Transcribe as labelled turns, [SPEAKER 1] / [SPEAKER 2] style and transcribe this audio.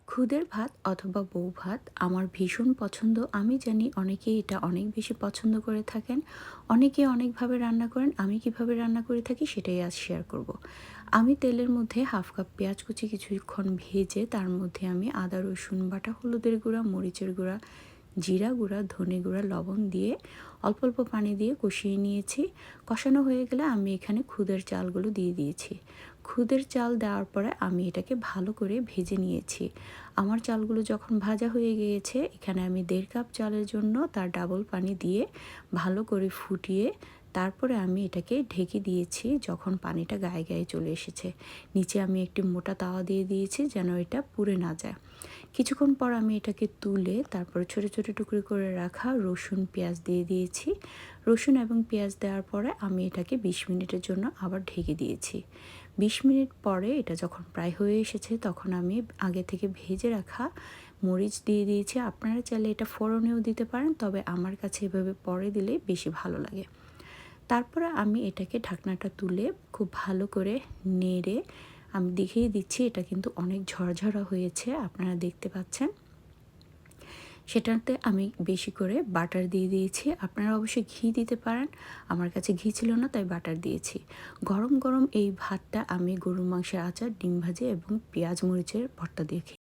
[SPEAKER 1] খুদের ভাত অথবা বউ ভাত আমার ভীষণ পছন্দ। আমি জানি অনেকেই এটা অনেক বেশি পছন্দ করে থাকেন। অনেকে অনেকভাবে রান্না করেন। আমি কিভাবে রান্না করে থাকি সেটাই আজ শেয়ার করব। আমি তেলের মধ্যে হাফ কাপ পেঁয়াজ কুচি কিছুক্ষণ ভেজে তার মধ্যে আমি আদা রসুন বাটা, হলুদের গুঁড়া, মরিচের গুঁড়া, জিরা গুঁড়া, ধনে গুঁড়া, লবণ দিয়ে অল্প অল্প পানি দিয়ে কষিয়ে নিয়েছি। কষানো হয়ে গেলে আমি এখানে খুদের চালগুলো দিয়ে দিয়েছি। খুদের চাল দেওয়ার পরে আমি এটাকে ভালো করে ভেজে নিয়েছি। আমার চালগুলো যখন ভাজা হয়ে গিয়েছে, এখানে আমি 1.5 কাপ চালের জন্য তার ডাবল পানি দিয়ে ভালো করে ফুটিয়ে তারপরে আমি এটাকে ঢেকে দিয়েছি। যখন পানিটা গায়ে গায়ে চলে এসেছে, নিচে আমি একটি মোটা তাওয়া দিয়ে দিয়েছি যেন এটা পুড়ে না যায়। কিছুক্ষণ পর আমি এটাকে তুলে তারপরে ছোট ছোট টুকরো করে রাখা রসুন পেঁয়াজ দিয়ে দিয়েছি। রসুন এবং পেঁয়াজ দেওয়ার পরে আমি এটাকে 20 মিনিটের জন্য আবার ঢেকে দিয়েছি। 20 মিনিট পরে এটা যখন প্রায় হয়ে এসেছে তখন আমি আগে থেকে ভেজে রাখা মরিচ দিয়ে দিয়েছি। আপনারা চাইলে এটা ফোড়নেও দিতে পারেন, তবে আমার কাছে এভাবে পরে দিলে বেশি ভালো লাগে। তারপরে আমি এটাকে ঢাকনাটা তুলে খুব ভালো করে নেড়ে আমি দেখিয়ে দিচ্ছি, এটা কিন্তু অনেক ঝরঝরা হয়েছে, আপনারা দেখতে পাচ্ছেন। সেটাতে আমি বেশি করে বাটার দিয়ে দিয়েছি। আপনারা অবশ্যই ঘি দিতে পারেন, আমার কাছে ঘি ছিল না তাই বাটার দিয়েছি। গরম গরম এই ভাতটা আমি গরুর মাংসের আচার, ডিম ভাজি এবং পেঁয়াজ মরিচের ভর্তা দিয়ে খেয়েছি।